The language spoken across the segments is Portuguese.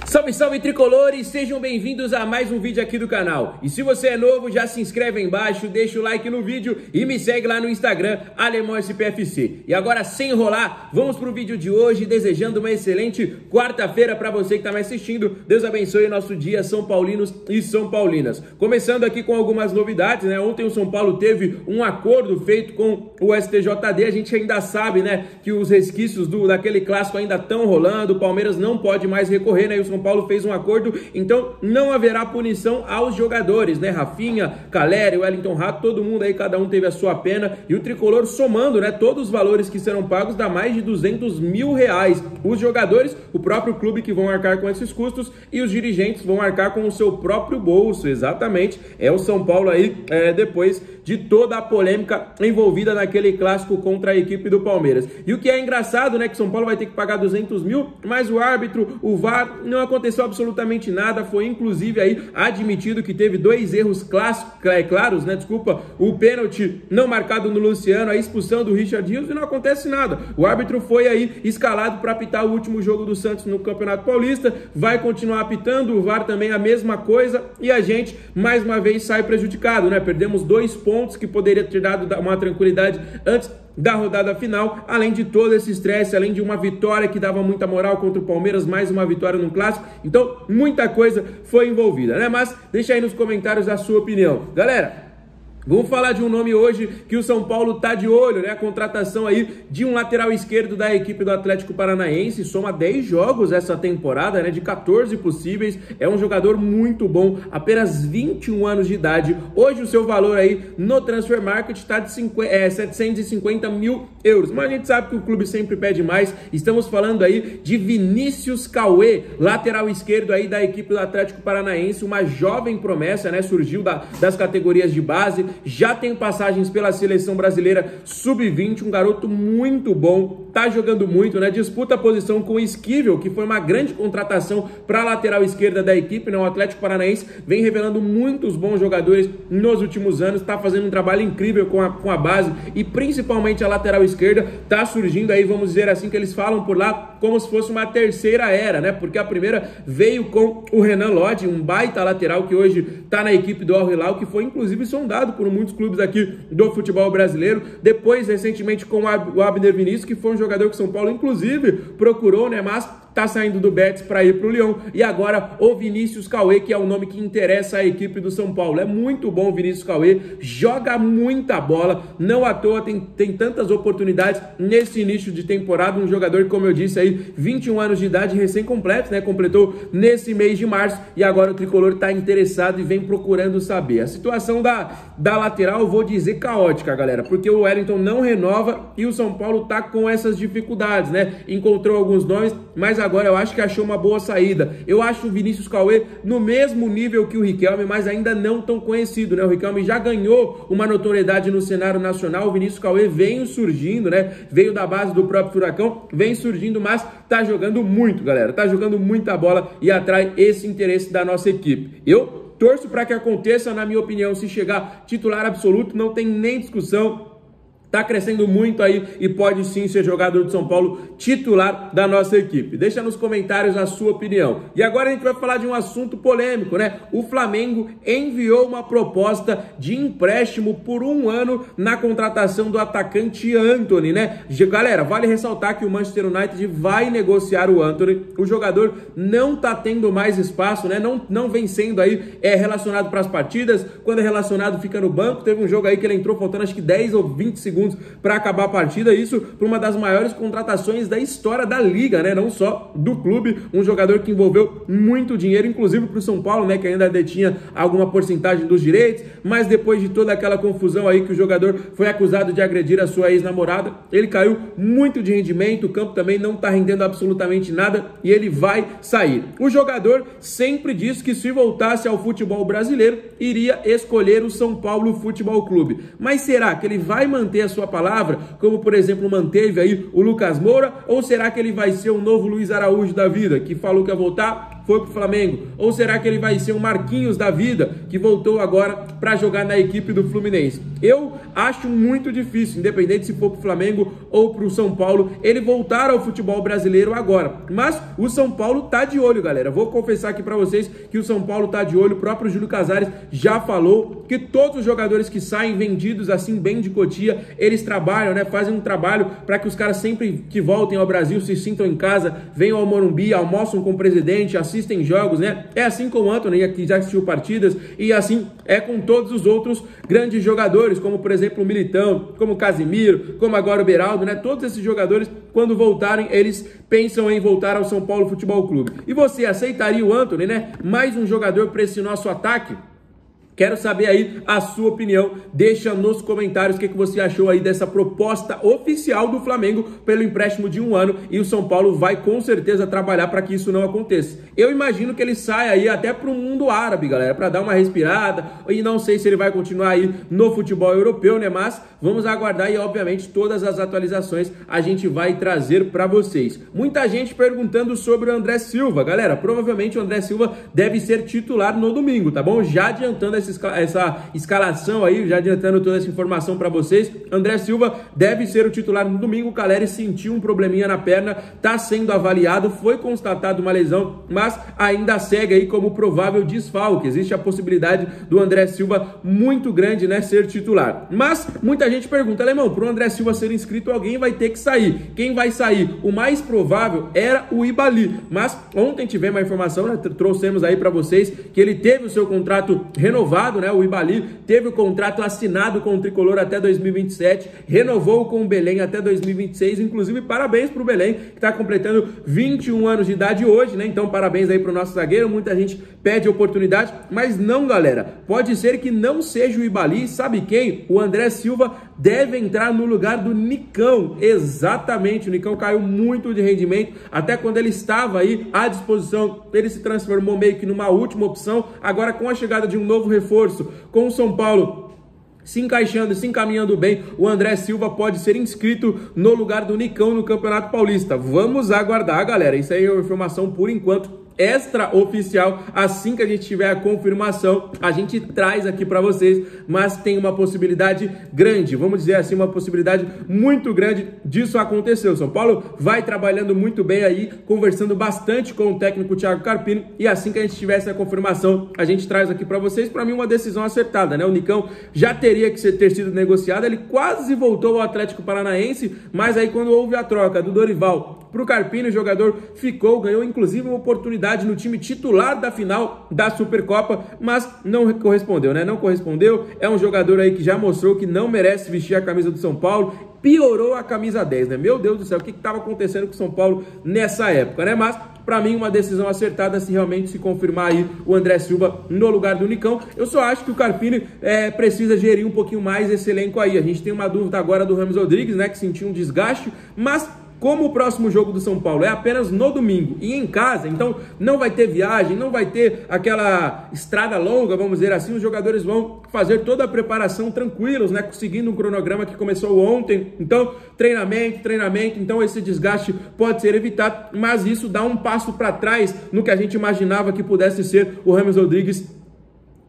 Salve, salve tricolores, sejam bem-vindos a mais um vídeo aqui do canal. E se você é novo, já se inscreve aí embaixo, deixa o like no vídeo e me segue lá no Instagram, AlemãoSPFC. E agora, sem enrolar, vamos pro vídeo de hoje, desejando uma excelente quarta-feira para você que tá me assistindo. Deus abençoe o nosso dia, São Paulinos e São Paulinas. Começando aqui com algumas novidades, né? Ontem o São Paulo teve um acordo feito com o STJD, a gente ainda sabe, né, que os resquícios daquele clássico ainda estão rolando, o Palmeiras não pode mais recorrer, né? E o São Paulo fez um acordo, então não haverá punição aos jogadores, né? Rafinha, Caleri, Wellington Rato, todo mundo aí, cada um teve a sua pena, e o tricolor somando, né, todos os valores que serão pagos dá mais de 200 mil reais. Os jogadores, o próprio clube que vão arcar com esses custos, e os dirigentes vão arcar com o seu próprio bolso, exatamente. É o São Paulo aí, depois de toda a polêmica envolvida naquele clássico contra a equipe do Palmeiras. E o que é engraçado, né, que São Paulo vai ter que pagar 200 mil, mas o árbitro, o VAR, não aconteceu absolutamente nada, foi inclusive aí admitido que teve dois erros claros, né, desculpa, o pênalti não marcado no Luciano, a expulsão do Richard Rios, e não acontece nada. O árbitro foi aí escalado para apitar o último jogo do Santos no Campeonato Paulista, vai continuar apitando, o VAR também a mesma coisa, e a gente mais uma vez sai prejudicado, né? Perdemos 2 pontos que poderia ter dado uma tranquilidade antes da rodada final, além de todo esse estresse, além de uma vitória que dava muita moral contra o Palmeiras, mais uma vitória no clássico, então muita coisa foi envolvida, né? Mas deixa aí nos comentários a sua opinião. Galera, vamos falar de um nome hoje que o São Paulo tá de olho, né? A contratação aí de um lateral esquerdo da equipe do Atlético Paranaense, soma 10 jogos essa temporada, né? De 14 possíveis, é um jogador muito bom, apenas 21 anos de idade. Hoje o seu valor aí no Transfer Market tá de 750 mil euros, mas a gente sabe que o clube sempre pede mais. Estamos falando aí de Vinícius Cauê, lateral esquerdo aí da equipe do Atlético Paranaense, uma jovem promessa, né? Surgiu das categorias de base, já tem passagens pela seleção brasileira sub-20, um garoto muito bom, tá jogando muito, né? Disputa a posição com o Esquivel, que foi uma grande contratação para a lateral esquerda da equipe, né? O Atlético Paranaense vem revelando muitos bons jogadores nos últimos anos, tá fazendo um trabalho incrível com a base, e principalmente a lateral esquerda tá surgindo aí, vamos dizer assim, que eles falam por lá, como se fosse uma terceira era, né? Porque a primeira veio com o Renan Lodge, um baita lateral que hoje tá na equipe do Al Hilal, que foi inclusive sondado por muitos clubes aqui do futebol brasileiro. Depois, recentemente, com o Abner Vinícius, que foi um jogador que São Paulo inclusive procurou, né? Mas tá saindo do Betis para ir pro Lyon. E agora o Vinícius Cauê, que é o nome que interessa a equipe do São Paulo. É muito bom o Vinícius Cauê, joga muita bola, não à toa tem tantas oportunidades nesse início de temporada. Um jogador que, como eu disse aí, 21 anos de idade, recém-completo, né? Completou nesse mês de março, e agora o tricolor tá interessado e vem procurando saber. A situação da lateral, eu vou dizer caótica, galera, porque o Wellington não renova e o São Paulo tá com essas dificuldades, né? Encontrou alguns nomes, mas agora eu acho que achou uma boa saída. Eu acho o Vinícius Cauê no mesmo nível que o Riquelme, mas ainda não tão conhecido, né? O Riquelme já ganhou uma notoriedade no cenário nacional, o Vinícius Cauê vem surgindo, né? Veio da base do próprio Furacão, vem surgindo, mas tá jogando muito, galera. Tá jogando muita bola e atrai esse interesse da nossa equipe. Eu torço para que aconteça, na minha opinião, se chegar titular absoluto, não tem nem discussão. Tá crescendo muito aí e pode sim ser jogador de São Paulo titular da nossa equipe. Deixa nos comentários a sua opinião. E agora a gente vai falar de um assunto polêmico, né? O Flamengo enviou uma proposta de empréstimo por 1 ano na contratação do atacante Antony, né? Galera, vale ressaltar que o Manchester United vai negociar o Antony. O jogador não tá tendo mais espaço, né? Não vem sendo aí relacionado para as partidas. Quando é relacionado, fica no banco. Teve um jogo aí que ele entrou faltando acho que 10 ou 20 segundos para acabar a partida, isso por uma das maiores contratações da história da liga, né? Não só do clube, um jogador que envolveu muito dinheiro, inclusive para o São Paulo, né? Que ainda detinha alguma porcentagem dos direitos, mas depois de toda aquela confusão aí que o jogador foi acusado de agredir a sua ex-namorada, ele caiu muito de rendimento, o campo também não tá rendendo absolutamente nada e ele vai sair. O jogador sempre disse que se voltasse ao futebol brasileiro, iria escolher o São Paulo Futebol Clube. Mas será que ele vai manter a sua palavra, como por exemplo manteve aí o Lucas Moura, ou será que ele vai ser o novo Luiz Araújo da vida, que falou que ia voltar, foi pro Flamengo? Ou será que ele vai ser um Marquinhos da vida, que voltou agora para jogar na equipe do Fluminense? Eu acho muito difícil, independente se for pro Flamengo ou pro São Paulo, ele voltar ao futebol brasileiro agora. Mas o São Paulo tá de olho, galera. Vou confessar aqui para vocês que o São Paulo tá de olho. O próprio Júlio Casares já falou que todos os jogadores que saem vendidos assim bem de Cotia, eles trabalham, né? Fazem um trabalho para que os caras sempre que voltem ao Brasil se sintam em casa, venham ao Morumbi, almoçam com o presidente, assistem jogos, né? É assim com o Antony, que já assistiu partidas, e assim é com todos os outros grandes jogadores, como por exemplo o Militão, como o Casimiro, como agora o Beraldo, né? Todos esses jogadores, quando voltarem, eles pensam em voltar ao São Paulo Futebol Clube. E você aceitaria o Antony, né? Mais um jogador para esse nosso ataque? Quero saber aí a sua opinião, deixa nos comentários o que você achou aí dessa proposta oficial do Flamengo pelo empréstimo de 1 ano, e o São Paulo vai com certeza trabalhar para que isso não aconteça. Eu imagino que ele saia aí até para o mundo árabe, galera, para dar uma respirada, e não sei se ele vai continuar aí no futebol europeu, né, mas vamos aguardar e obviamente todas as atualizações a gente vai trazer para vocês. Muita gente perguntando sobre o André Silva, galera, provavelmente o André Silva deve ser titular no domingo, tá bom? Já adiantando essa escalação aí, já adiantando toda essa informação para vocês, André Silva deve ser o titular no domingo. O Caleri sentiu um probleminha na perna, tá sendo avaliado, foi constatado uma lesão, mas ainda segue aí como provável desfalque. Existe a possibilidade do André Silva muito grande, né, ser titular. Mas muita gente pergunta, Alemão, para o André Silva ser inscrito, alguém vai ter que sair. Quem vai sair? O mais provável era o Ibali, mas ontem tivemos a informação, né, trouxemos aí para vocês que ele teve o seu contrato renovado, né? O Ibali teve o contrato assinado com o Tricolor até 2027, renovou com o Belém até 2026, inclusive parabéns para o Belém, que está completando 21 anos de idade hoje, né? Então parabéns aí para o nosso zagueiro, muita gente pede oportunidade, mas não, galera, pode ser que não seja o Ibali, sabe quem? O André Silva deve entrar no lugar do Nicão, exatamente, o Nicão caiu muito de rendimento, até quando ele estava aí à disposição, ele se transformou meio que numa última opção. Agora com a chegada de um novo reforço, com o São Paulo se encaixando, se encaminhando bem, o André Silva pode ser inscrito no lugar do Nicão no Campeonato Paulista. Vamos aguardar, galera, isso aí é uma informação por enquanto extraoficial. Assim que a gente tiver a confirmação, a gente traz aqui para vocês, mas tem uma possibilidade grande, vamos dizer assim, uma possibilidade muito grande disso acontecer. O São Paulo vai trabalhando muito bem aí, conversando bastante com o técnico Thiago Carpini, e assim que a gente tiver essa confirmação, a gente traz aqui para vocês. Para mim, uma decisão acertada, né? O Nicão já teria que ter sido negociado, ele quase voltou ao Atlético Paranaense, mas aí quando houve a troca do Dorival para o Carpini, o jogador ficou, ganhou inclusive uma oportunidade no time titular da final da Supercopa, mas não correspondeu, né? Não correspondeu. É um jogador aí que já mostrou que não merece vestir a camisa do São Paulo, piorou a camisa 10, né? Meu Deus do céu, o que estava acontecendo com o São Paulo nessa época, né? Mas, para mim, uma decisão acertada se realmente se confirmar aí o André Silva no lugar do Nicão. Eu só acho que o Carpini precisa gerir um pouquinho mais esse elenco aí. A gente tem uma dúvida agora do Rames Rodrigues, né? Que sentiu um desgaste, mas como o próximo jogo do São Paulo é apenas no domingo e em casa, então não vai ter viagem, não vai ter aquela estrada longa, vamos dizer assim, os jogadores vão fazer toda a preparação tranquilos, né, seguindo um cronograma que começou ontem. Então, treinamento, então esse desgaste pode ser evitado, mas isso dá um passo para trás no que a gente imaginava que pudesse ser o Rames Rodrigues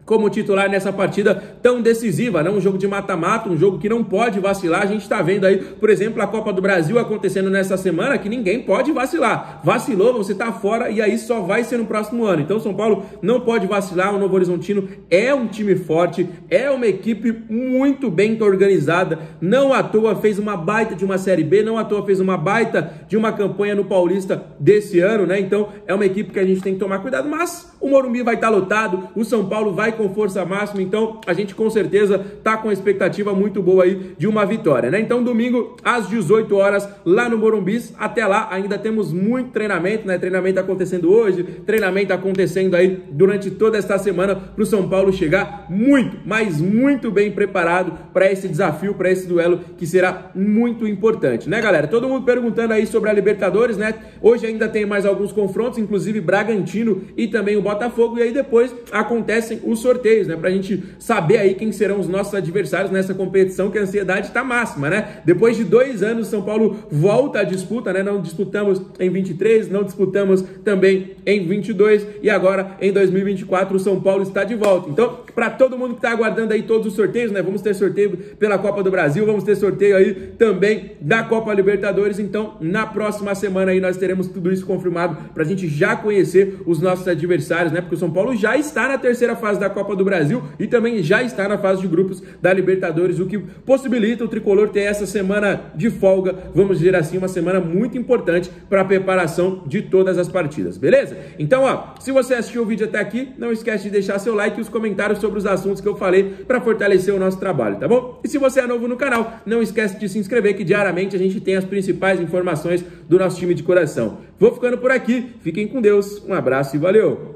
como titular nessa partida tão decisiva, né? Um jogo de mata-mata, um jogo que não pode vacilar. A gente está vendo aí, por exemplo, a Copa do Brasil acontecendo nessa semana, que ninguém pode vacilar. Vacilou, você tá fora, e aí só vai ser no próximo ano. Então, São Paulo não pode vacilar. O Novo Horizontino é um time forte, é uma equipe muito bem organizada. Não à toa fez uma baita de uma Série B, não à toa fez uma baita de uma campanha no Paulista desse ano, né? Então, é uma equipe que a gente tem que tomar cuidado, mas o Morumbi vai estar lotado, o São Paulo vai com força máxima, então a gente com certeza tá com expectativa muito boa aí de uma vitória, né? Então domingo às 18 horas lá no Morumbi. Até lá ainda temos muito treinamento, né? Treinamento acontecendo hoje, treinamento acontecendo aí durante toda esta semana para o São Paulo chegar muito, mas muito bem preparado para esse desafio, para esse duelo que será muito importante, né, galera? Todo mundo perguntando aí sobre a Libertadores, né? Hoje ainda tem mais alguns confrontos, inclusive Bragantino e também o Botafogo, e aí depois acontecem os sorteios, né? Pra gente saber aí quem serão os nossos adversários nessa competição, que a ansiedade tá máxima, né? Depois de 2 anos, São Paulo volta à disputa, né? Não disputamos em 23, não disputamos também em 22 e agora em 2024 o São Paulo está de volta. Então, para todo mundo que tá aguardando aí todos os sorteios, né? Vamos ter sorteio pela Copa do Brasil, vamos ter sorteio aí também da Copa Libertadores. Então, na próxima semana aí nós teremos tudo isso confirmado pra gente já conhecer os nossos adversários, né? Porque o São Paulo já está na terceira fase da Copa do Brasil e também já está na fase de grupos da Libertadores, o que possibilita o tricolor ter essa semana de folga, vamos dizer assim, uma semana muito importante para a preparação de todas as partidas, beleza? Então, ó, se você assistiu o vídeo até aqui, não esquece de deixar seu like e os comentários sobre os assuntos que eu falei para fortalecer o nosso trabalho, tá bom? E se você é novo no canal, não esquece de se inscrever, que diariamente a gente tem as principais informações do nosso time de coração. Vou ficando por aqui, fiquem com Deus, um abraço e valeu!